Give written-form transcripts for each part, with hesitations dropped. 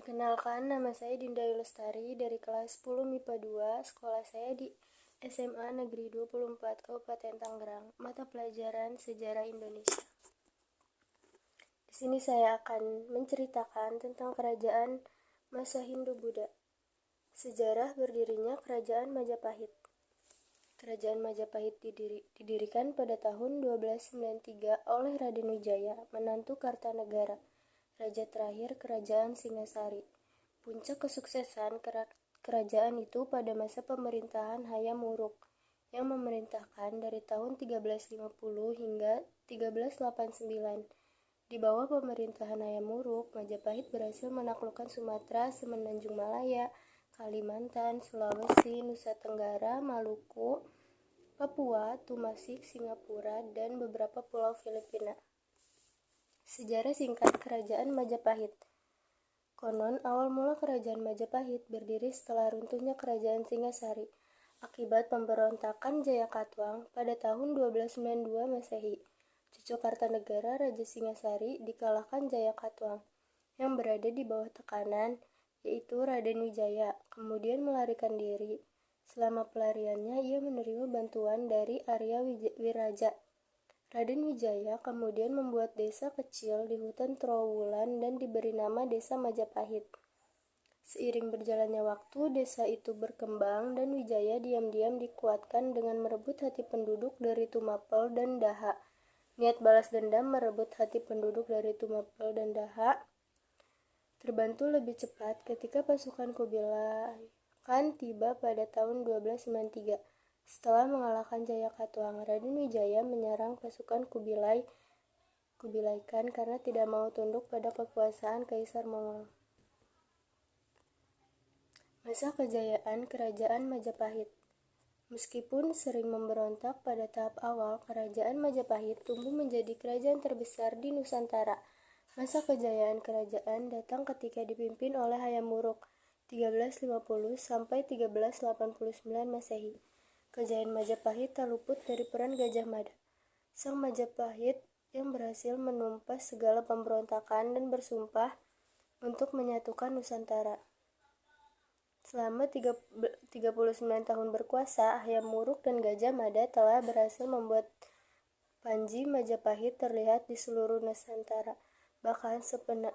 Perkenalkan, nama saya Dinda Yulestari dari kelas 10 MIPA 2. Sekolah saya di SMA Negeri 24 Kabupaten Tangerang. Mata pelajaran Sejarah Indonesia. Di sini saya akan menceritakan tentang kerajaan masa Hindu-Buddha. Sejarah berdirinya Kerajaan Majapahit. Kerajaan Majapahit didirikan pada tahun 1293 oleh Raden Wijaya, menantu Kartanegara, raja terakhir Kerajaan Singasari. Puncak kesuksesan kerajaan itu pada masa pemerintahan Hayam Wuruk yang memerintahkan dari tahun 1350 hingga 1389. Di bawah pemerintahan Hayam Wuruk, Majapahit berhasil menaklukkan Sumatera, Semenanjung Malaya, Kalimantan, Sulawesi, Nusa Tenggara, Maluku, Papua, Tumasik, Singapura, dan beberapa pulau Filipina. Sejarah singkat Kerajaan Majapahit. Konon, awal mula Kerajaan Majapahit berdiri setelah runtuhnya Kerajaan Singasari akibat pemberontakan Jayakatwang pada tahun 1292 Masehi. Cucu Kartanegara Raja Singasari dikalahkan Jayakatwang yang berada di bawah tekanan, yaitu Raden Wijaya, kemudian melarikan diri. Selama pelariannya, ia menerima bantuan dari Arya Wiraja. Raden Wijaya kemudian membuat desa kecil di hutan Trowulan dan diberi nama Desa Majapahit. Seiring berjalannya waktu, desa itu berkembang dan Wijaya diam-diam dikuatkan dengan merebut hati penduduk dari Tumapel dan Daha. Niat balas dendam merebut hati penduduk dari Tumapel dan Daha terbantu lebih cepat ketika pasukan Kubilai Khan tiba pada tahun 1293. Setelah mengalahkan Jayakatwang, Raden Wijaya menyerang pasukan Kubilai Khan karena tidak mau tunduk pada kekuasaan Kaisar Mongol. Masa kejayaan Kerajaan Majapahit. Meskipun sering memberontak pada tahap awal, Kerajaan Majapahit tumbuh menjadi kerajaan terbesar di Nusantara. Masa kejayaan kerajaan datang ketika dipimpin oleh Hayam Wuruk 1350 sampai 1389 Masehi. Kejayaan Majapahit tak luput dari peran Gajah Mada, sang Majapahit yang berhasil menumpas segala pemberontakan dan bersumpah untuk menyatukan Nusantara. Selama 39 tahun berkuasa, Hayam Wuruk dan Gajah Mada telah berhasil membuat Panji Majapahit terlihat di seluruh Nusantara, bahkan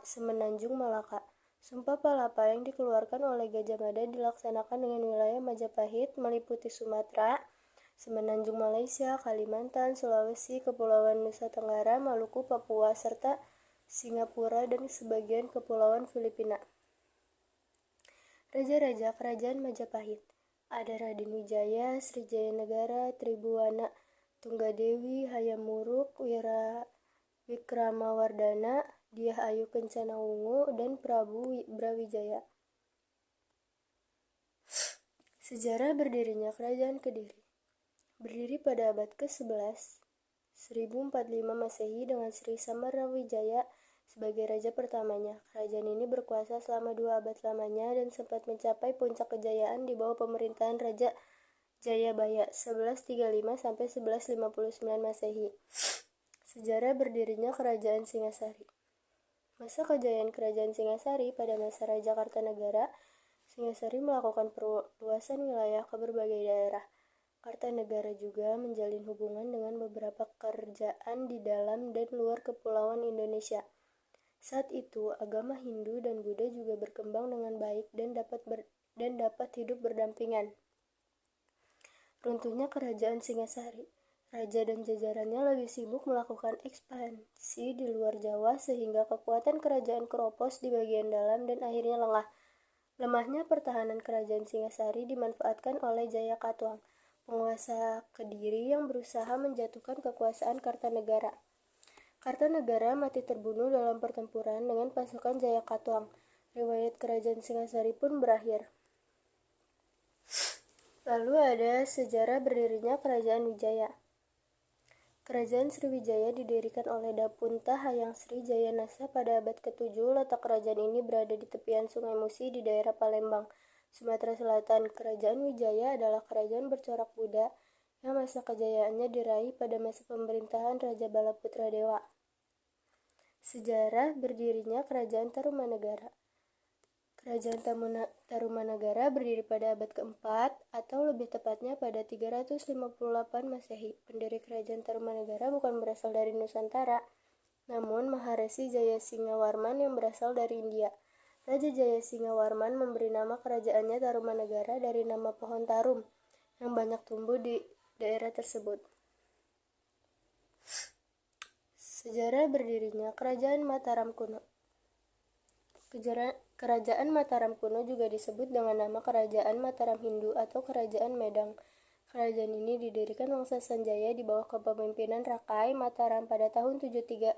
semenanjung Malaka. Sumpah Palapa yang dikeluarkan oleh Gajah Mada dilaksanakan dengan wilayah Majapahit meliputi Sumatera, Semenanjung Malaysia, Kalimantan, Sulawesi, Kepulauan Nusa Tenggara, Maluku, Papua, serta Singapura dan sebagian kepulauan Filipina. Raja-raja Kerajaan Majapahit. Ada Raden Wijaya, Srijaya Negara, Tribhuwana Tunggadewi, Hayam Wuruk, Wikramawardhana, Dyah Ayu Kencana Wungu, dan Prabu Brawijaya. Sejarah berdirinya Kerajaan Kediri. Berdiri pada abad ke-11, 1045 Masehi dengan Sri Samarawijaya sebagai raja pertamanya. Kerajaan ini berkuasa selama 2 abad lamanya dan sempat mencapai puncak kejayaan di bawah pemerintahan Raja Jayabaya 1135 sampai 1159 Masehi. Sejarah berdirinya Kerajaan Singasari. Masa kejayaan Kerajaan Singasari pada masa Raja Kartanegara, Singasari melakukan perluasan wilayah ke berbagai daerah. Kartanegara juga menjalin hubungan dengan beberapa kerajaan di dalam dan luar kepulauan Indonesia. Saat itu, agama Hindu dan Buddha juga berkembang dengan baik dan dapat hidup berdampingan. Runtuhnya Kerajaan Singasari. Raja dan jajarannya lebih sibuk melakukan ekspansi di luar Jawa sehingga kekuatan kerajaan keropos di bagian dalam dan akhirnya lengah. Lemahnya pertahanan Kerajaan Singasari dimanfaatkan oleh Jayakatwang, penguasa Kediri yang berusaha menjatuhkan kekuasaan Kartanegara. Kartanegara mati terbunuh dalam pertempuran dengan pasukan Jayakatwang. Riwayat Kerajaan Singasari pun berakhir. Lalu ada sejarah berdirinya Kerajaan Wijaya. Kerajaan Sriwijaya didirikan oleh Dapunta Hayang Sri Jayanasa pada abad ke-7. Letak kerajaan ini berada di tepian Sungai Musi di daerah Palembang, Sumatera Selatan. Kerajaan Wijaya adalah kerajaan bercorak Buddha yang masa kejayaannya diraih pada masa pemerintahan Raja Balaputra Dewa. Sejarah berdirinya Kerajaan Tarumanegara. Kerajaan Tarumanagara berdiri pada abad keempat atau lebih tepatnya pada 358 Masehi. Pendiri Kerajaan Tarumanagara bukan berasal dari Nusantara, namun Maharesi Jayasinghawarman yang berasal dari India. Raja Jayasinghawarman memberi nama kerajaannya Tarumanagara dari nama pohon tarum yang banyak tumbuh di daerah tersebut. Sejarah berdirinya Kerajaan Mataram kuno. Kerajaan Mataram kuno juga disebut dengan nama Kerajaan Mataram Hindu atau Kerajaan Medang. Kerajaan ini didirikan Wangsa Sanjaya di bawah kepemimpinan Rakai Mataram pada tahun 732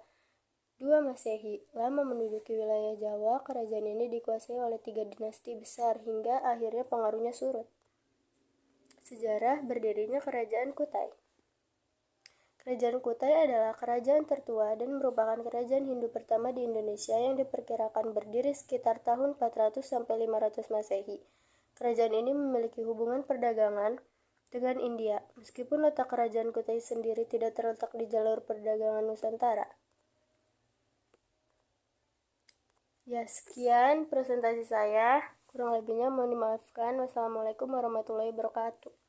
Masehi. Lama menduduki wilayah Jawa, kerajaan ini dikuasai oleh 3 dinasti besar hingga akhirnya pengaruhnya surut. Sejarah berdirinya Kerajaan Kutai. Kerajaan Kutai adalah kerajaan tertua dan merupakan kerajaan Hindu pertama di Indonesia yang diperkirakan berdiri sekitar tahun 400 sampai 500 Masehi. Kerajaan ini memiliki hubungan perdagangan dengan India, meskipun letak kerajaan Kutai sendiri tidak terletak di jalur perdagangan Nusantara. Ya, sekian presentasi saya. Kurang lebihnya mohon dimaafkan. Wassalamualaikum warahmatullahi wabarakatuh.